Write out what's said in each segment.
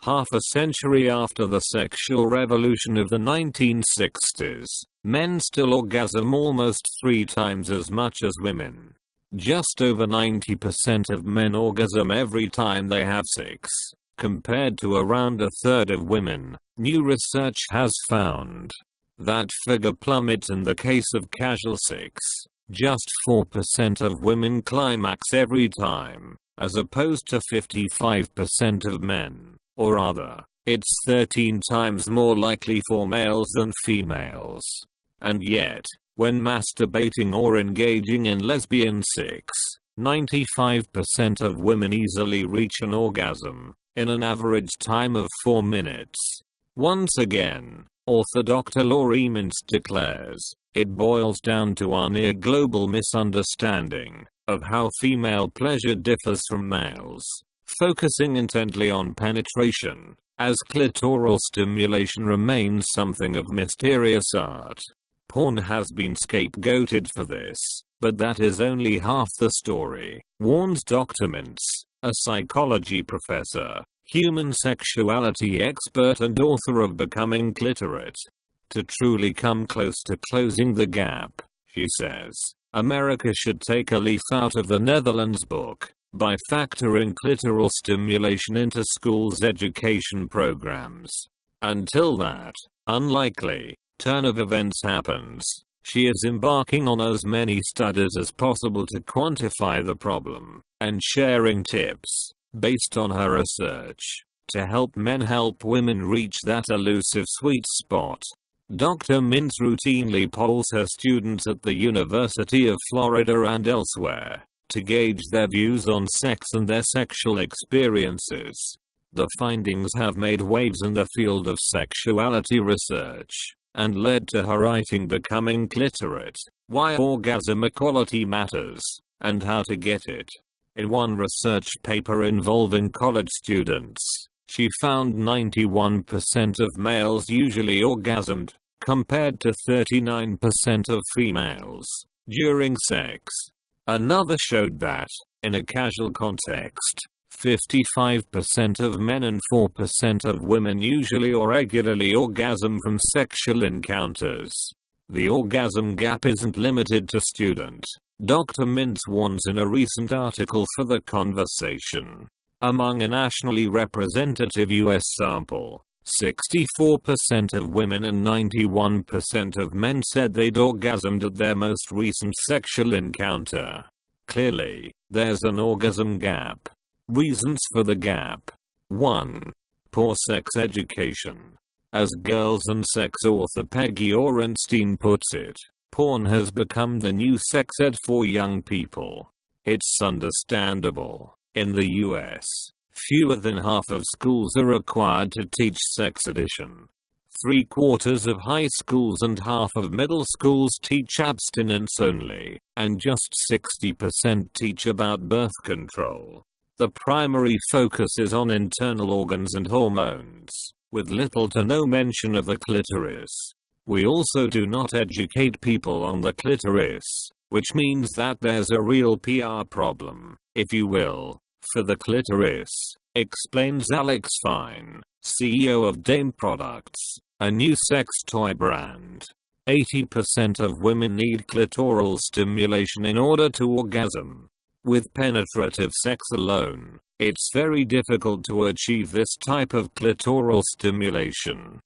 Half a century after the sexual revolution of the 1960s, men still orgasm almost 3 times as much as women. Just over 90% of men orgasm every time they have sex, compared to around a third of women. New research has found that figure plummets in the case of casual sex. Just 4% of women climax every time, as opposed to 55% of men. Or rather, it's 13 times more likely for males than females. And yet, when masturbating or engaging in lesbian sex, 95% of women easily reach an orgasm, in an average time of 4 minutes. Once again, author Dr. Laurie Mintz declares, it boils down to our near global misunderstanding of how female pleasure differs from males. Focusing intently on penetration, as clitoral stimulation remains something of mysterious art. Porn has been scapegoated for this, but that is only half the story, warns Dr. Mintz, a psychology professor, human sexuality expert and author of Becoming Clitorate. To truly come close to closing the gap, she says, America should take a leaf out of the Netherlands book by factoring clitoral stimulation into schools' education programs. Until that unlikely turn of events happens, she is embarking on as many studies as possible to quantify the problem, and sharing tips, based on her research, to help men help women reach that elusive sweet spot. Dr. Mintz routinely polls her students at the University of Florida and elsewhere, to gauge their views on sex and their sexual experiences. The findings have made waves in the field of sexuality research, and led to her writing Becoming Clitorate, Why Orgasm Equality Matters, and How to Get It. In one research paper involving college students, she found 91% of males usually orgasmed, compared to 39% of females, during sex. Another showed that, in a casual context, 55% of men and 4% of women usually or regularly orgasm from sexual encounters. The orgasm gap isn't limited to students, Dr. Mintz warns in a recent article for The Conversation. Among a nationally representative US sample, 64% of women and 91% of men said they'd orgasmed at their most recent sexual encounter. Clearly, there's an orgasm gap. Reasons for the gap. 1. Poor sex education. As Girls and Sex author Peggy Orenstein puts it, porn has become the new sex ed for young people. It's understandable. In the US, fewer than half of schools are required to teach sex education. 3/4 of high schools and half of middle schools teach abstinence only, and just 60% teach about birth control. The primary focus is on internal organs and hormones, with little to no mention of the clitoris. We also do not educate people on the clitoris, which means that there's a real PR problem, if you will, for the clitoris, explains Alex Fine, CEO of Dame Products, a new sex toy brand. 80% of women need clitoral stimulation in order to orgasm. With penetrative sex alone, it's very difficult to achieve this type of clitoral stimulation.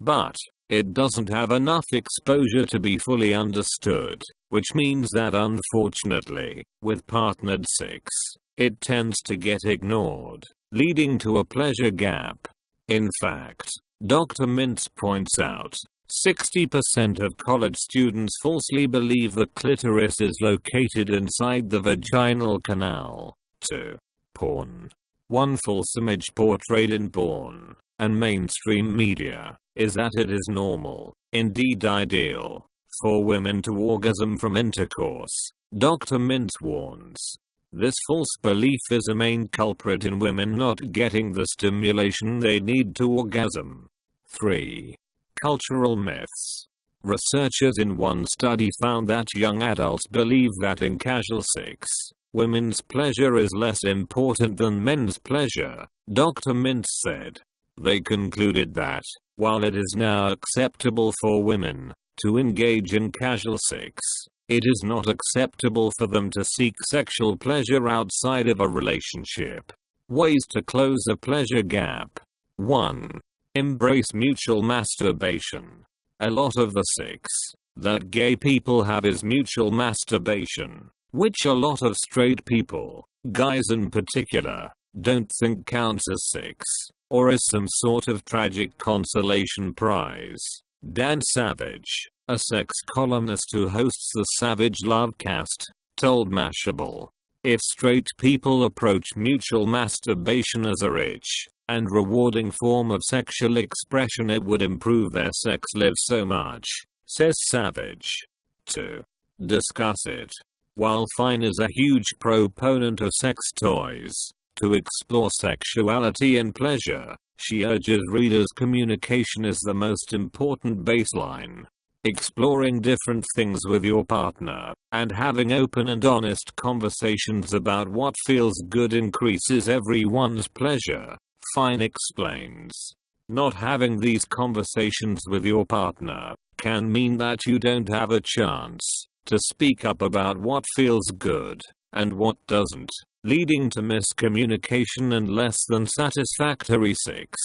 But it doesn't have enough exposure to be fully understood, which means that unfortunately, with partnered sex, it tends to get ignored, leading to a pleasure gap. In fact, Dr. Mintz points out, 60% of college students falsely believe the clitoris is located inside the vaginal canal. 2. Porn. One false image portrayed in porn and mainstream media is that it is normal, indeed ideal, for women to orgasm from intercourse. Dr. Mintz warns, this false belief is a main culprit in women not getting the stimulation they need to orgasm. 3. Cultural myths. Researchers in one study found that young adults believe that in casual sex, women's pleasure is less important than men's pleasure, Dr. Mintz said. They concluded that, while it is now acceptable for women to engage in casual sex, it is not acceptable for them to seek sexual pleasure outside of a relationship. Ways to close a pleasure gap. 1. Embrace mutual masturbation. A lot of the sex that gay people have is mutual masturbation, which a lot of straight people, guys in particular, don't think counts as sex, or as some sort of tragic consolation prize. Dan Savage, a sex columnist who hosts the Savage Lovecast, told Mashable, if straight people approach mutual masturbation as a rich and rewarding form of sexual expression, it would improve their sex life so much, says Savage. 2. Discuss it. While Fine is a huge proponent of sex toys to explore sexuality and pleasure, she urges readers communication is the most important baseline. Exploring different things with your partner and having open and honest conversations about what feels good increases everyone's pleasure, Fine explains. Not having these conversations with your partner can mean that you don't have a chance to speak up about what feels good and what doesn't, leading to miscommunication and less than satisfactory sex.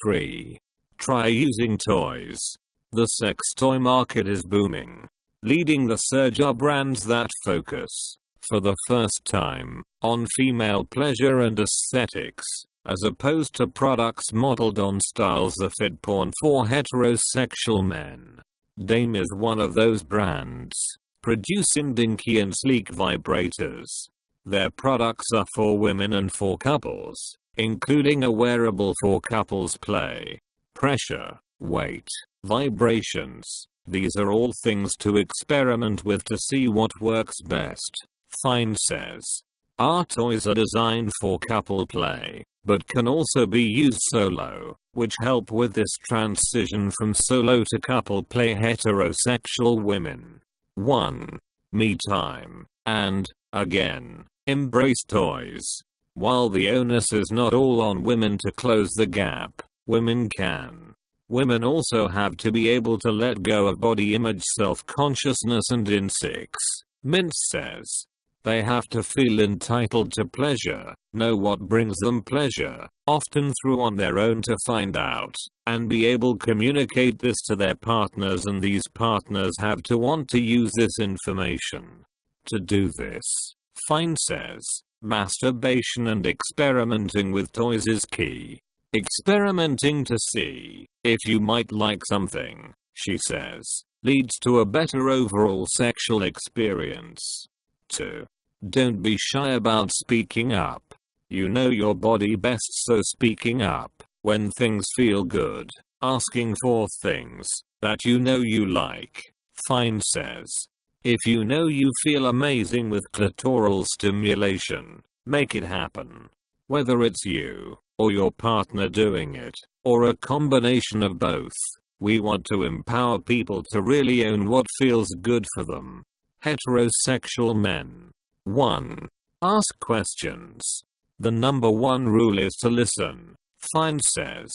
3. Try using toys. The sex toy market is booming. Leading the surge are brands that focus, for the first time, on female pleasure and aesthetics, as opposed to products modeled on styles that fit porn for heterosexual men. Dame is one of those brands, producing dinky and sleek vibrators. Their products are for women and for couples, including a wearable for couples play. Pressure, weight, vibrations. These are all things to experiment with to see what works best, Fine says. Our toys are designed for couple play, but can also be used solo, which help with this transition from solo to couple play heterosexual women. 1. Me time. And, again, embrace toys. While the onus is not all on women to close the gap, women can. Women also have to be able to let go of body image self-consciousness and in sex, Mintz says. They have to feel entitled to pleasure, know what brings them pleasure, often through on their own to find out, and be able to communicate this to their partners, and these partners have to want to use this information. To do this, Fine says, masturbation and experimenting with toys is key. Experimenting to see if you might like something, she says, leads to a better overall sexual experience. 2. Don't be shy about speaking up. You know your body best, so speaking up when things feel good, asking for things that you know you like, Fine says. If you know you feel amazing with clitoral stimulation, make it happen. Whether it's you or your partner doing it, or a combination of both, we want to empower people to really own what feels good for them. Heterosexual men. 1. Ask questions. The number one rule is to listen, Fine says.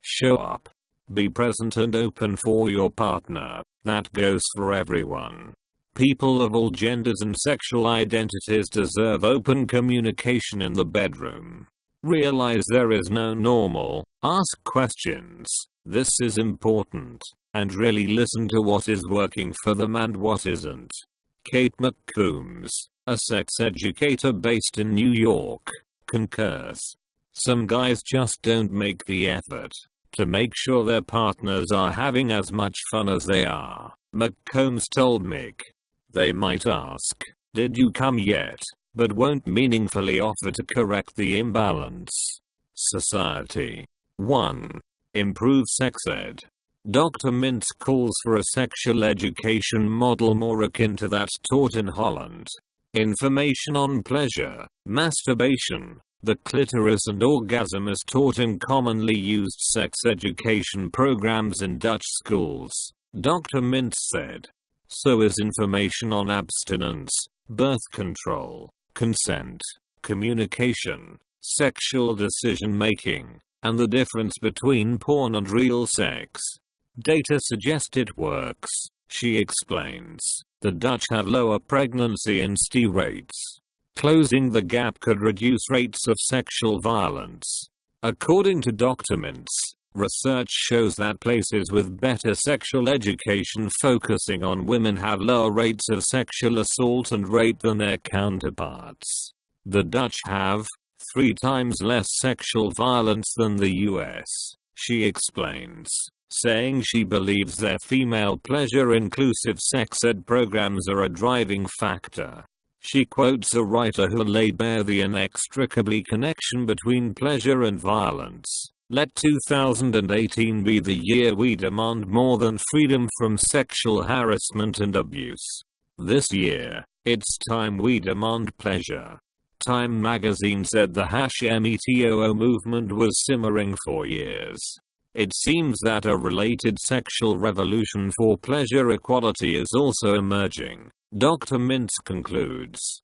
Show up. Be present and open for your partner. That goes for everyone. People of all genders and sexual identities deserve open communication in the bedroom. Realize there is no normal. Ask questions. This is important. And really listen to what is working for them and what isn't. Kate McCombs, a sex educator based in New York, concurs. Some guys just don't make the effort to make sure their partners are having as much fun as they are, McCombs told Mick. They might ask, "Did you come yet?" but won't meaningfully offer to correct the imbalance. Society. 1. Improve sex ed. Dr. Mintz calls for a sexual education model more akin to that taught in Holland. Information on pleasure, masturbation, the clitoris and orgasm is taught in commonly used sex education programs in Dutch schools, Dr. Mintz said. So is information on abstinence, birth control, consent, communication, sexual decision making, and the difference between porn and real sex. Data suggest it works, she explains. The Dutch had lower pregnancy and STI rates. Closing the gap could reduce rates of sexual violence. According to documents, research shows that places with better sexual education focusing on women have lower rates of sexual assault and rape than their counterparts. The Dutch have 3 times less sexual violence than the US, she explains, saying she believes their female pleasure-inclusive sex ed programs are a driving factor. She quotes a writer who laid bare the inextricable connection between pleasure and violence. Let 2018 be the year we demand more than freedom from sexual harassment and abuse. This year, it's time we demand pleasure. Time magazine said the #MeToo movement was simmering for years. It seems that a related sexual revolution for pleasure equality is also emerging, Dr. Mintz concludes.